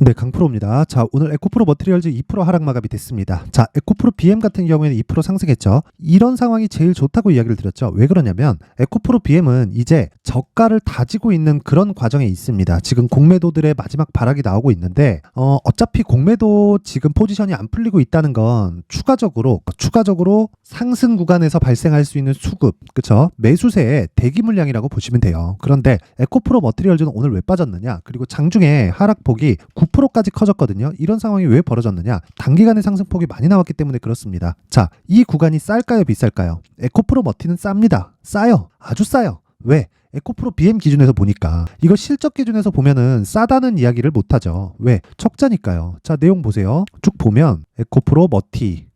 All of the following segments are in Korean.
네, 강프로입니다. 자, 오늘 에코프로 머티리얼즈 2% 하락 마감이 됐습니다. 자, 에코프로 BM 같은 경우에는 2% 상승했죠. 이런 상황이 제일 좋다고 이야기를 드렸죠. 왜 그러냐면 에코프로 BM은 이제 저가를 다지고 있는 그런 과정에 있습니다. 지금 공매도들의 마지막 발악이 나오고 있는데 어차피 공매도 지금 포지션이 안 풀리고 있다는 건 추가적으로 상승 구간에서 발생할 수 있는 수급, 그쵸? 매수세의 대기 물량이라고 보시면 돼요. 그런데 에코프로 머티리얼즈는 오늘 왜 빠졌느냐? 그리고 장중에 하락폭이 9%까지 커졌거든요. 이런 상황이 왜 벌어졌느냐? 단기간에 상승폭이 많이 나왔기 때문에 그렇습니다. 자, 이 구간이 쌀까요? 비쌀까요? 에코프로 머티는 쌉니다. 싸요. 아주 싸요. 왜? 에코프로 BM 기준에서 보니까 이거 실적 기준에서 보면은 싸다는 이야기를 못하죠. 왜? 적자니까요. 자, 내용 보세요. 쭉 보면 에코프로 머티,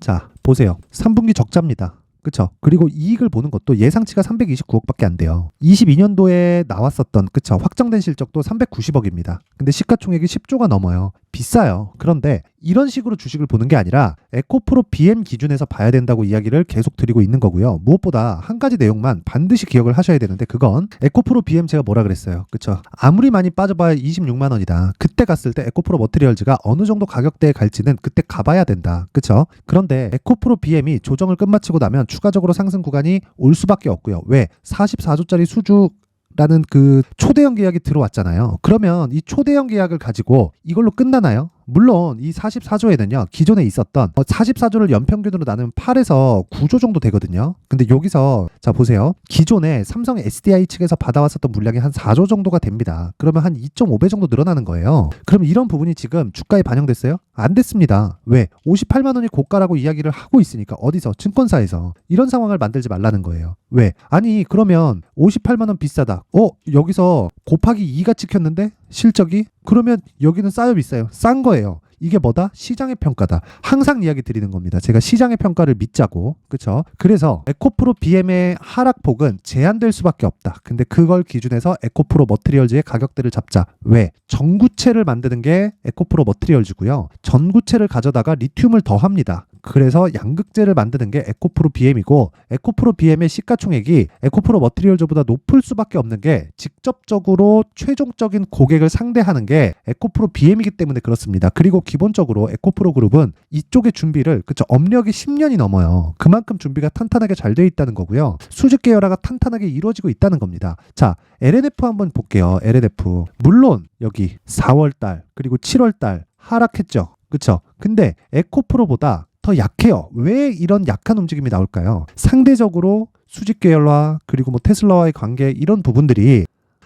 자 보세요. 3분기 적자입니다. 그쵸? 그리고 이익을 보는 것도 예상치가 329억밖에 안 돼요. 22년도에 나왔었던, 그쵸? 확정된 실적도 390억입니다. 근데 시가총액이 10조가 넘어요. 비싸요. 그런데 이런 식으로 주식을 보는 게 아니라 에코프로 BM 기준에서 봐야 된다고 이야기를 계속 드리고 있는 거고요. 무엇보다 한 가지 내용만 반드시 기억을 하셔야 되는데, 그건 에코프로 BM 제가 뭐라 그랬어요. 그쵸? 아무리 많이 빠져봐야 26만 원이다. 그때 갔을 때 에코프로 머티리얼즈가 어느 정도 가격대에 갈지는 그때 가봐야 된다. 그쵸? 그런데 에코프로 BM이 조정을 끝마치고 나면 추가적으로 상승 구간이 올 수밖에 없고요. 왜? 44조짜리 수주라는 그 초대형 계약이 들어왔잖아요. 그러면 이 초대형 계약을 가지고 이걸로 끝나나요? 물론 이 44조에는요 기존에 있었던 44조를 연평균으로 나누면 8에서 9조 정도 되거든요. 근데 여기서 자 보세요. 기존에 삼성 SDI 측에서 받아왔었던 물량이 한 4조 정도가 됩니다. 그러면 한 2.5배 정도 늘어나는 거예요. 그럼 이런 부분이 지금 주가에 반영됐어요? 안 됐습니다. 왜? 58만 원이 고가라고 이야기를 하고 있으니까. 어디서? 증권사에서. 이런 상황을 만들지 말라는 거예요. 왜? 아니 그러면 58만 원 비싸다. 여기서 곱하기 2가 찍혔는데 실적이? 그러면 여기는 싸요 비싸요? 싼 거예요. 이게 뭐다? 시장의 평가다. 항상 이야기 드리는 겁니다. 제가 시장의 평가를 믿자고. 그쵸? 그래서 에코프로 BM의 하락폭은 제한될 수밖에 없다. 근데 그걸 기준해서 에코프로 머티리얼즈의 가격대를 잡자. 왜? 전구체를 만드는 게 에코프로 머티리얼즈고요. 전구체를 가져다가 리튬을 더합니다. 그래서 양극재를 만드는 게 에코프로 BM이고, 에코프로 BM의 시가총액이 에코프로 머티리얼즈보다 높을 수밖에 없는 게 직접적으로 최종적인 고객을 상대하는 게 에코프로 BM이기 때문에 그렇습니다. 그리고 기본적으로 에코프로 그룹은 이쪽의 준비를, 그쵸, 업력이 10년이 넘어요. 그만큼 준비가 탄탄하게 잘 되어 있다는 거고요. 수직 계열화가 탄탄하게 이루어지고 있다는 겁니다. 자, LNF 한번 볼게요. LNF. 물론 여기 4월달 그리고 7월달 하락했죠. 그쵸? 근데 에코프로보다 더 약해요. 왜 이런 약한 움직임이 나올까요? 상대적으로 수직 계열화 그리고 뭐 테슬라와의 관계, 이런 부분들이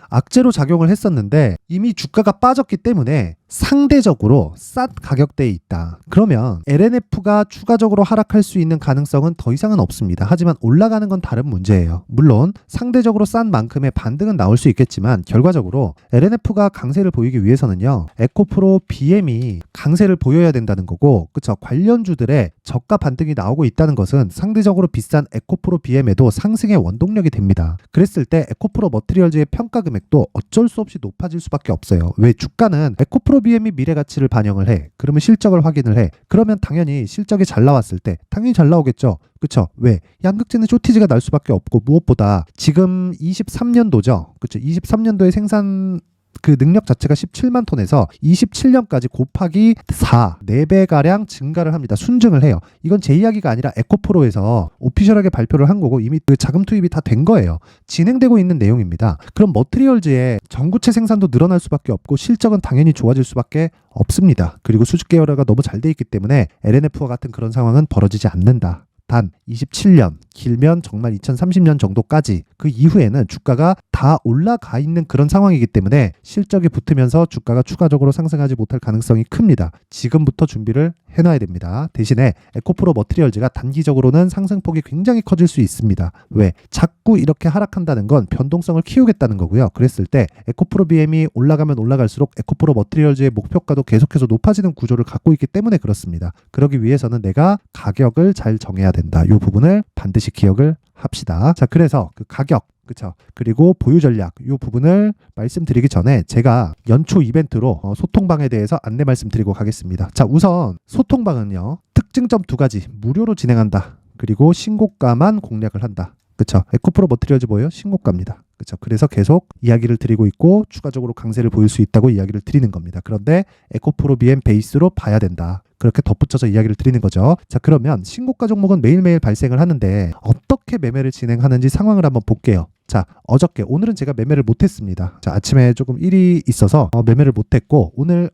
악재로 작용을 했었는데 이미 주가가 빠졌기 때문에 상대적으로 싼 가격대에 있다. 그러면 LNF가 추가적으로 하락할 수 있는 가능성은 더 이상은 없습니다. 하지만 올라가는 건 다른 문제예요. 물론 상대적으로 싼 만큼의 반등은 나올 수 있겠지만 결과적으로 LNF가 강세를 보이기 위해서는요, 에코프로 BM이 강세를 보여야 된다는 거고, 그쵸? 관련주들의 저가 반등이 나오고 있다는 것은 상대적으로 비싼 에코프로 BM에도 상승의 원동력이 됩니다. 그랬을 때 에코프로 머티리얼즈의 평가 금액도 어쩔 수 없이 높아질 수밖에 없어요. 왜? 주가는 에코프로 BM이 미래 가치를 반영을 해. 그러면 실적을 확인을 해. 그러면 당연히 실적이 잘 나왔을 때 당연히 잘 나오겠죠. 그쵸? 왜? 양극재는 쇼티지가 날 수밖에 없고, 무엇보다 지금 23년도죠. 그쵸? 23년도에 생산 그 능력 자체가 17만 톤에서 27년까지 곱하기 4, 4배가량 증가를 합니다. 순증을 해요. 이건 제 이야기가 아니라 에코프로에서 오피셜하게 발표를 한 거고 이미 그 자금 투입이 다 된 거예요. 진행되고 있는 내용입니다. 그럼 머티리얼즈의 전구체 생산도 늘어날 수밖에 없고 실적은 당연히 좋아질 수밖에 없습니다. 그리고 수직 계열화가 너무 잘 돼 있기 때문에 LNF와 같은 그런 상황은 벌어지지 않는다. 단 27년, 길면 정말 2030년 정도까지, 그 이후에는 주가가 다 올라가 있는 그런 상황이기 때문에 실적이 붙으면서 주가가 추가적으로 상승하지 못할 가능성이 큽니다. 지금부터 준비를 해놔야 됩니다. 대신에 에코프로 머티리얼즈가 단기적으로는 상승폭이 굉장히 커질 수 있습니다. 왜? 자꾸 이렇게 하락한다는 건 변동성을 키우겠다는 거고요. 그랬을 때 에코프로 BM이 올라가면 올라갈수록 에코프로 머티리얼즈의 목표가도 계속해서 높아지는 구조를 갖고 있기 때문에 그렇습니다. 그러기 위해서는 내가 가격을 잘 정해야 된다. 이 부분을 반드시 기억을 합시다. 자, 그래서 그 가격, 그쵸? 그리고 보유 전략, 이 부분을 말씀드리기 전에 제가 연초 이벤트로 소통방에 대해서 안내 말씀드리고 가겠습니다. 자, 우선 소통방은요, 특징점 2가지 무료로 진행한다. 그리고 신고가만 공략을 한다. 그쵸? 에코프로 머티리얼즈 뭐예요? 신고가입니다. 그렇죠. 그래서 계속 이야기를 드리고 있고 추가적으로 강세를 보일 수 있다고 이야기를 드리는 겁니다. 그런데 에코프로 BM 베이스로 봐야 된다. 그렇게 덧붙여서 이야기를 드리는 거죠. 자, 그러면 신고가 종목은 매일매일 발생을 하는데 어떻게 매매를 진행하는지 상황을 한번 볼게요. 자, 어저께 오늘은 제가 매매를 못했습니다. 자, 아침에 조금 일이 있어서 매매를 못했고 오늘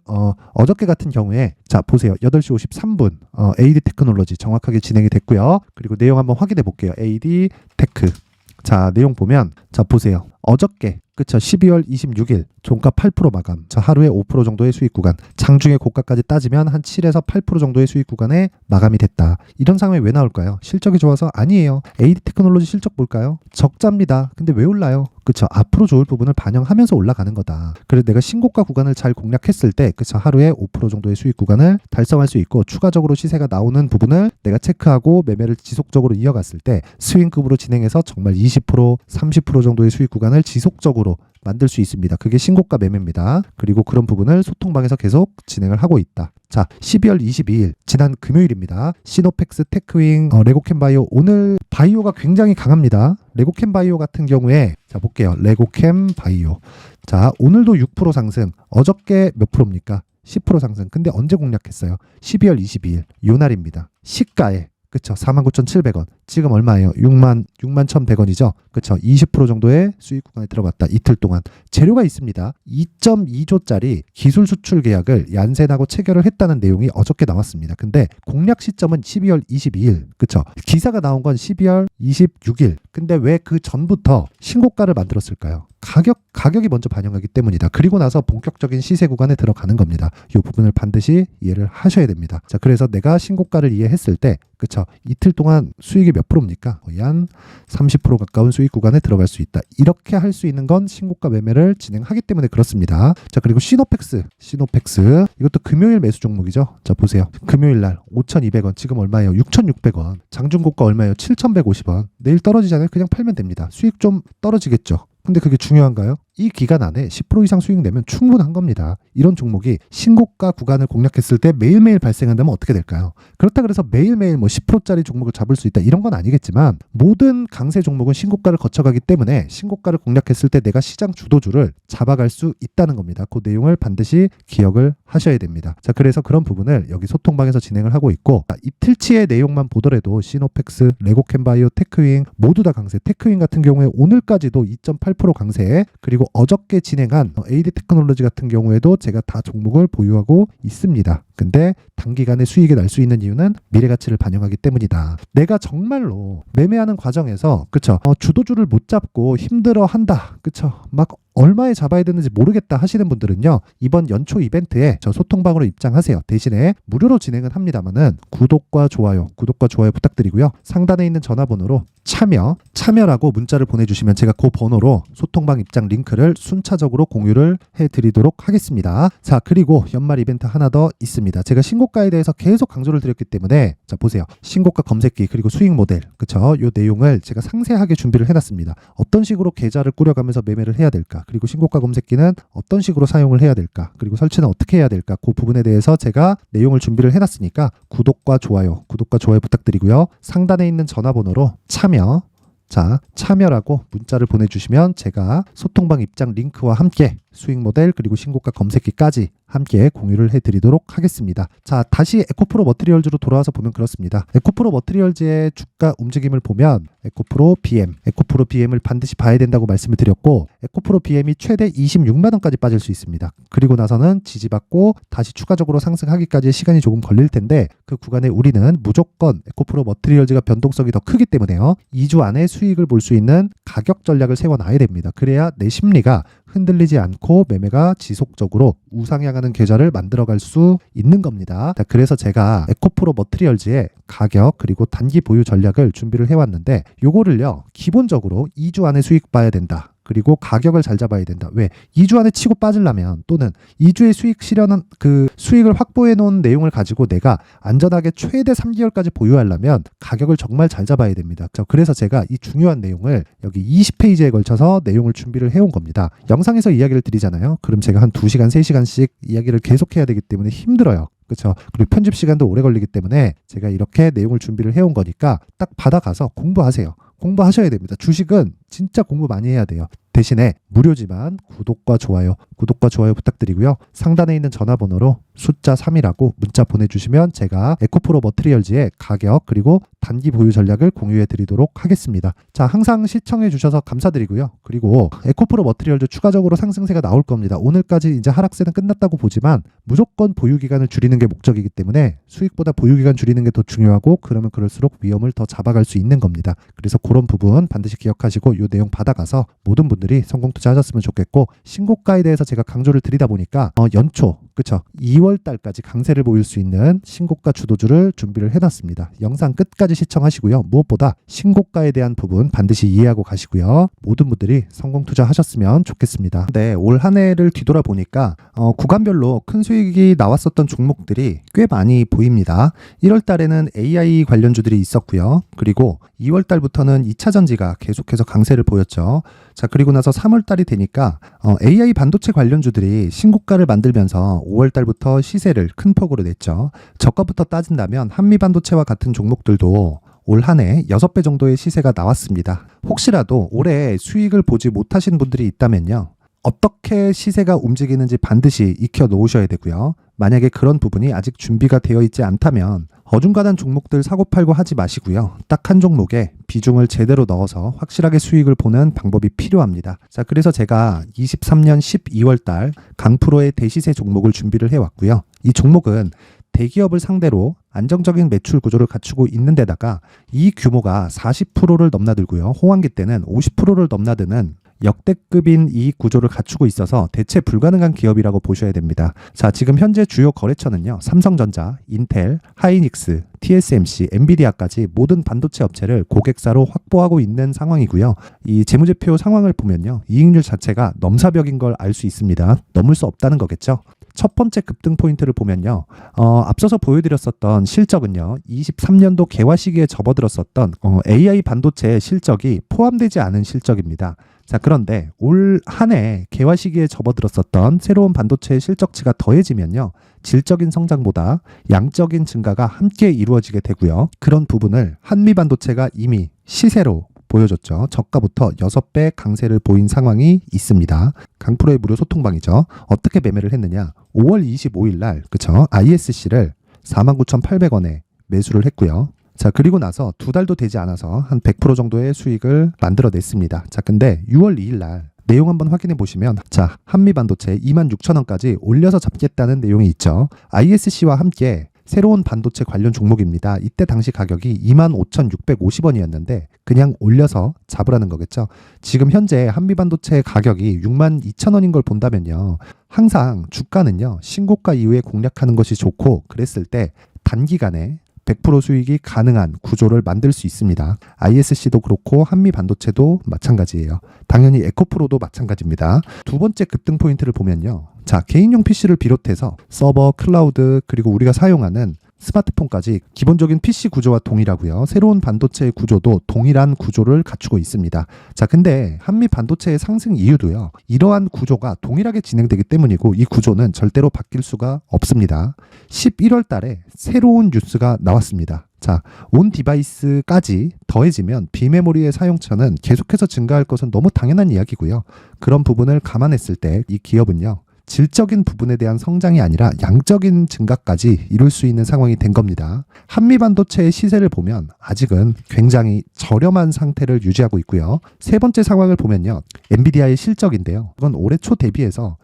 어저께 같은 경우에 자 보세요. 8시 53분 AD 테크놀로지 정확하게 진행이 됐고요. 그리고 내용 한번 확인해 볼게요. AD 테크 자 내용 보면 자 보세요. 어저께 그쵸 12월 26일 종가 8% 마감 자 하루에 5% 정도의 수익 구간 장중에 고가까지 따지면 한 7에서 8% 정도의 수익 구간에 마감이 됐다. 이런 상황이 왜 나올까요? 실적이 좋아서 아니에요. AD 테크놀로지 실적 볼까요? 적자입니다. 근데 왜 올라요? 그쵸 앞으로 좋을 부분을 반영하면서 올라가는 거다. 그래서 내가 신고가 구간을 잘 공략했을 때 그쵸 하루에 5% 정도의 수익 구간을 달성할 수 있고 추가적으로 시세가 나오는 부분을 내가 체크하고 매매를 지속적으로 이어갔을 때 스윙급으로 진행해서 정말 20% 30% 정도의 수익 구간을 지속적으로 만들 수 있습니다. 그게 신고가 매매입니다. 그리고 그런 부분을 소통방에서 계속 진행을 하고 있다. 자, 12월 22일 지난 금요일입니다. 시노펙스, 테크윙, 레고캠바이오 오늘 바이오가 굉장히 강합니다. 레고캠바이오 같은 경우에 자 볼게요. 레고캠바이오 자 오늘도 6% 상승 어저께 몇 프로입니까? 10% 상승. 근데 언제 공략했어요? 12월 22일 요 날입니다. 시가에 그쵸 49,700원 지금 얼마예요? 61,100원이죠. 그쵸 20% 정도의 수익 구간에 들어갔다. 이틀 동안 재료가 있습니다. 2.2조짜리 기술 수출 계약을 얀센하고 체결을 했다는 내용이 어저께 나왔습니다. 근데 공략 시점은 12월 22일 그쵸 기사가 나온 건 12월 26일 근데 왜 그 전부터 신고가를 만들었을까요? 가격이 먼저 반영하기 때문이다. 그리고 나서 본격적인 시세 구간에 들어가는 겁니다. 이 부분을 반드시 이해를 하셔야 됩니다. 자, 그래서 내가 신고가를 이해했을 때, 그쵸? 이틀 동안 수익이 몇 프로입니까? 거의 한 30% 가까운 수익 구간에 들어갈 수 있다. 이렇게 할 수 있는 건 신고가 매매를 진행하기 때문에 그렇습니다. 자, 그리고 시노펙스 이것도 금요일 매수 종목이죠. 자, 보세요. 금요일 날 5,200원, 지금 얼마예요? 6,600원. 장중고가 얼마예요? 7,150원. 내일 떨어지잖아요. 그냥 팔면 됩니다. 수익 좀 떨어지겠죠. 근데 그게 중요한가요? 이 기간 안에 10% 이상 수익 내면 충분한 겁니다. 이런 종목이 신고가 구간을 공략했을 때 매일매일 발생한다면 어떻게 될까요? 그렇다 그래서 매일매일 뭐 10%짜리 종목을 잡을 수 있다 이런 건 아니겠지만 모든 강세 종목은 신고가를 거쳐가기 때문에 신고가를 공략했을 때 내가 시장 주도주를 잡아갈 수 있다는 겁니다. 그 내용을 반드시 기억을 하셔야 됩니다. 자, 그래서 그런 부분을 여기 소통방에서 진행을 하고 있고 이틀치의 내용만 보더라도 시노펙스, 레고캠바이오, 테크윙 모두 다 강세. 테크윙 같은 경우에 오늘까지도 2.8% 강세 그리고 어저께 진행한 AD 테크놀로지 같은 경우에도 제가 다 종목을 보유하고 있습니다. 근데 단기간에 수익이 날 수 있는 이유는 미래 가치를 반영하기 때문이다. 내가 정말로 매매하는 과정에서 그쵸 주도주를 못 잡고 힘들어한다. 그쵸 막 얼마에 잡아야 되는지 모르겠다 하시는 분들은요 이번 연초 이벤트에 저 소통방으로 입장하세요. 대신에 무료로 진행은 합니다만은 구독과 좋아요 부탁드리고요. 상단에 있는 전화번호로 참여라고 문자를 보내주시면 제가 그 번호로 소통방 입장 링크를 순차적으로 공유를 해드리도록 하겠습니다. 자, 그리고 연말 이벤트 하나 더 있습니다. 제가 신고가에 대해서 계속 강조를 드렸기 때문에 자 보세요. 신고가 검색기 그리고 수익 모델 그쵸 요 내용을 제가 상세하게 준비를 해놨습니다. 어떤 식으로 계좌를 꾸려가면서 매매를 해야 될까 그리고 신고가 검색기는 어떤 식으로 사용을 해야 될까 그리고 설치는 어떻게 해야 될까 그 부분에 대해서 제가 내용을 준비를 해놨으니까 구독과 좋아요 부탁드리고요. 상단에 있는 전화번호로 참여라고 문자를 보내주시면 제가 소통방 입장 링크와 함께 수익 모델 그리고 신고가 검색기까지 함께 공유를 해드리도록 하겠습니다. 자, 다시 에코프로 머티리얼즈로 돌아와서 보면 그렇습니다. 에코프로 머티리얼즈의 주가 움직임을 보면 에코프로 BM을 반드시 봐야 된다고 말씀을 드렸고 에코프로 BM이 최대 26만 원까지 빠질 수 있습니다. 그리고 나서는 지지받고 다시 추가적으로 상승하기까지 시간이 조금 걸릴 텐데 그 구간에 우리는 무조건 에코프로 머티리얼즈가 변동성이 더 크기 때문에요. 2주 안에 수익을 볼 수 있는 가격 전략을 세워놔야 됩니다. 그래야 내 심리가 흔들리지 않고 매매가 지속적으로 우상향하는 계좌를 만들어갈 수 있는 겁니다. 자, 그래서 제가 에코프로 머티리얼즈의 가격 그리고 단기 보유 전략을 준비를 해왔는데 요거를요 기본적으로 2주 안에 수익 봐야 된다. 그리고 가격을 잘 잡아야 된다. 왜? 2주 안에 치고 빠지려면 또는 2주의 수익 실현은 그 수익을 확보해 놓은 내용을 가지고 내가 안전하게 최대 3개월까지 보유하려면 가격을 정말 잘 잡아야 됩니다. 그래서 제가 이 중요한 내용을 여기 20페이지에 걸쳐서 내용을 준비를 해온 겁니다. 영상에서 이야기를 드리잖아요. 그럼 제가 한 2시간, 3시간씩 이야기를 계속해야 되기 때문에 힘들어요. 그렇죠. 그리고 편집 시간도 오래 걸리기 때문에 제가 이렇게 내용을 준비를 해온 거니까 딱 받아가서 공부하세요. 공부하셔야 됩니다. 주식은 진짜 공부 많이 해야 돼요. 대신에 무료지만 구독과 좋아요 부탁드리고요. 상단에 있는 전화번호로 숫자 3이라고 문자 보내주시면 제가 에코프로 머트리얼즈의 가격 그리고 단기 보유 전략을 공유해 드리도록 하겠습니다. 자, 항상 시청해 주셔서 감사드리고요. 그리고 에코프로 머트리얼즈 추가적으로 상승세가 나올 겁니다. 오늘까지 이제 하락세는 끝났다고 보지만 무조건 보유 기간을 줄이는 게 목적이기 때문에 수익보다 보유 기간 줄이는 게 더 중요하고 그러면 그럴수록 위험을 더 잡아갈 수 있는 겁니다. 그래서 그런 부분 반드시 기억하시고 이 내용 받아가서 모든 분들이 성공 투자하셨으면 좋겠고, 신고가에 대해서 제가 강조를 드리다 보니까 연초 그쵸 2월 달까지 강세를 보일 수 있는 신고가 주도주를 준비를 해놨습니다. 영상 끝까지 시청하시고요. 무엇보다 신고가에 대한 부분 반드시 이해하고 가시고요. 모든 분들이 성공 투자하셨으면 좋겠습니다. 네, 올 한 해를 뒤돌아보니까 구간별로 큰 수익이 나왔었던 종목들이 꽤 많이 보입니다. 1월 달에는 AI 관련주들이 있었고요. 그리고 2월 달부터는 2차 전지가 계속해서 강세를 보였죠. 자, 그리고 나서 3월 달이 되니까 AI 반도체 관련주들이 신고가를 만들면서 5월 달부터 시세를 큰 폭으로 냈죠. 저가부터 따진다면 한미 반도체와 같은 종목들도 올 한 해 6배 정도의 시세가 나왔습니다. 혹시라도 올해 수익을 보지 못하신 분들이 있다면요, 어떻게 시세가 움직이는지 반드시 익혀 놓으셔야 되고요. 만약에 그런 부분이 아직 준비가 되어 있지 않다면 어중간한 종목들 사고팔고 하지 마시고요. 딱 한 종목에 비중을 제대로 넣어서 확실하게 수익을 보는 방법이 필요합니다. 자, 그래서 제가 23년 12월 달 강프로의 대시세 종목을 준비를 해왔고요. 이 종목은 대기업을 상대로 안정적인 매출 구조를 갖추고 있는 데다가 이 규모가 40%를 넘나들고요. 호황기 때는 50%를 넘나드는 역대급인 이익 구조를 갖추고 있어서 대체 불가능한 기업이라고 보셔야 됩니다. 자, 지금 현재 주요 거래처는요, 삼성전자, 인텔, 하이닉스, TSMC, 엔비디아까지 모든 반도체 업체를 고객사로 확보하고 있는 상황이고요. 이 재무제표 상황을 보면요, 이익률 자체가 넘사벽인 걸 알 수 있습니다. 넘을 수 없다는 거겠죠. 첫 번째 급등 포인트를 보면요, 앞서서 보여드렸었던 실적은요, 23년도 개화 시기에 접어들었었던 AI 반도체의 실적이 포함되지 않은 실적입니다. 자, 그런데 올 한 해 개화 시기에 접어들었었던 새로운 반도체의 실적치가 더해지면요, 질적인 성장보다 양적인 증가가 함께 이루어지게 되고요. 그런 부분을 한미 반도체가 이미 시세로 보여줬죠. 저가부터 6배 강세를 보인 상황이 있습니다. 강프로의 무료 소통방이죠. 어떻게 매매를 했느냐? 5월 25일 날 그쵸? ISC를 49,800원에 매수를 했고요. 자, 그리고 나서 2달도 되지 않아서 한 100% 정도의 수익을 만들어냈습니다. 자, 근데 6월 2일 날 내용 한번 확인해 보시면, 자, 한미반도체 26,000원까지 올려서 잡겠다는 내용이 있죠. ISC와 함께 새로운 반도체 관련 종목입니다. 이때 당시 가격이 25,650원이었는데 그냥 올려서 잡으라는 거겠죠. 지금 현재 한미반도체 가격이 62,000원인 걸 본다면요, 항상 주가는요, 신고가 이후에 공략하는 것이 좋고, 그랬을 때 단기간에 100% 수익이 가능한 구조를 만들 수 있습니다. ISC도 그렇고 한미 반도체도 마찬가지예요. 당연히 에코프로도 마찬가지입니다. 두 번째 급등 포인트를 보면요, 자, 개인용 PC를 비롯해서 서버, 클라우드, 그리고 우리가 사용하는 스마트폰까지 기본적인 PC 구조와 동일하고요. 새로운 반도체의 구조도 동일한 구조를 갖추고 있습니다. 자, 근데 한미 반도체의 상승 이유도요, 이러한 구조가 동일하게 진행되기 때문이고, 이 구조는 절대로 바뀔 수가 없습니다. 11월 달에 새로운 뉴스가 나왔습니다. 자, 온 디바이스까지 더해지면 비메모리의 사용처는 계속해서 증가할 것은 너무 당연한 이야기고요. 그런 부분을 감안했을 때 이 기업은요, 질적인 부분에 대한 성장이 아니라 양적인 증가까지 이룰 수 있는 상황이 된 겁니다. 한미 반도체의 시세를 보면 아직은 굉장히 저렴한 상태를 유지하고 있고요. 세 번째 상황을 보면요, 엔비디아의 실적인데요, 이건 올해 초 대비해서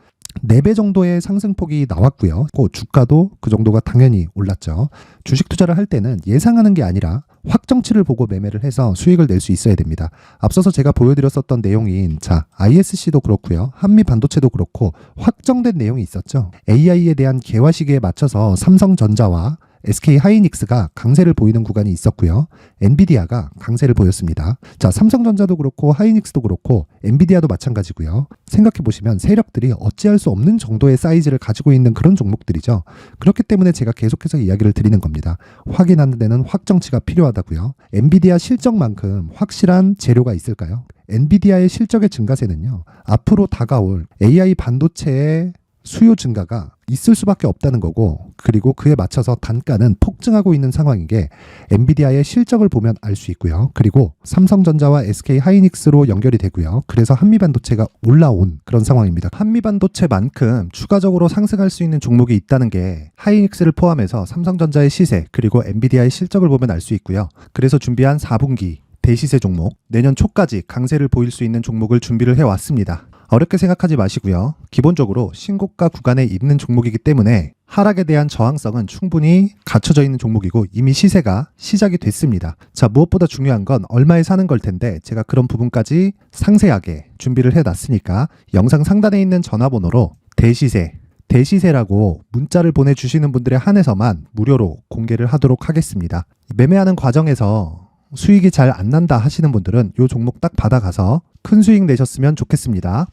4배 정도의 상승폭이 나왔고요. 주가도 그 정도가 당연히 올랐죠. 주식 투자를 할 때는 예상하는 게 아니라 확정치를 보고 매매를 해서 수익을 낼 수 있어야 됩니다. 앞서서 제가 보여드렸었던 내용인, 자, ISC도 그렇고요, 한미 반도체도 그렇고 확정된 내용이 있었죠. AI에 대한 개화 시기에 맞춰서 삼성전자와 SK 하이닉스가 강세를 보이는 구간이 있었고요. 엔비디아가 강세를 보였습니다. 자, 삼성전자도 그렇고 하이닉스도 그렇고 엔비디아도 마찬가지고요. 생각해 보시면 세력들이 어찌할 수 없는 정도의 사이즈를 가지고 있는 그런 종목들이죠. 그렇기 때문에 제가 계속해서 이야기를 드리는 겁니다. 확인하는 데는 확정치가 필요하다고요. 엔비디아 실적만큼 확실한 재료가 있을까요? 엔비디아의 실적의 증가세는요, 앞으로 다가올 AI 반도체의 수요 증가가 있을 수밖에 없다는 거고, 그리고 그에 맞춰서 단가는 폭증하고 있는 상황인 게 엔비디아의 실적을 보면 알 수 있고요. 그리고 삼성전자와 SK 하이닉스로 연결이 되고요. 그래서 한미반도체가 올라온 그런 상황입니다. 한미반도체만큼 추가적으로 상승할 수 있는 종목이 있다는 게 하이닉스를 포함해서 삼성전자의 시세 그리고 엔비디아의 실적을 보면 알 수 있고요. 그래서 준비한 4분기 대시세 종목, 내년 초까지 강세를 보일 수 있는 종목을 준비를 해왔습니다. 어렵게 생각하지 마시고요. 기본적으로 신고가 구간에 있는 종목이기 때문에 하락에 대한 저항성은 충분히 갖춰져 있는 종목이고 이미 시세가 시작이 됐습니다. 자, 무엇보다 중요한 건 얼마에 사는 걸 텐데 제가 그런 부분까지 상세하게 준비를 해놨으니까 영상 상단에 있는 전화번호로 대시세라고 문자를 보내주시는 분들에 한해서만 무료로 공개를 하도록 하겠습니다. 매매하는 과정에서 수익이 잘 안 난다 하시는 분들은 이 종목 딱 받아가서 큰 수익 내셨으면 좋겠습니다.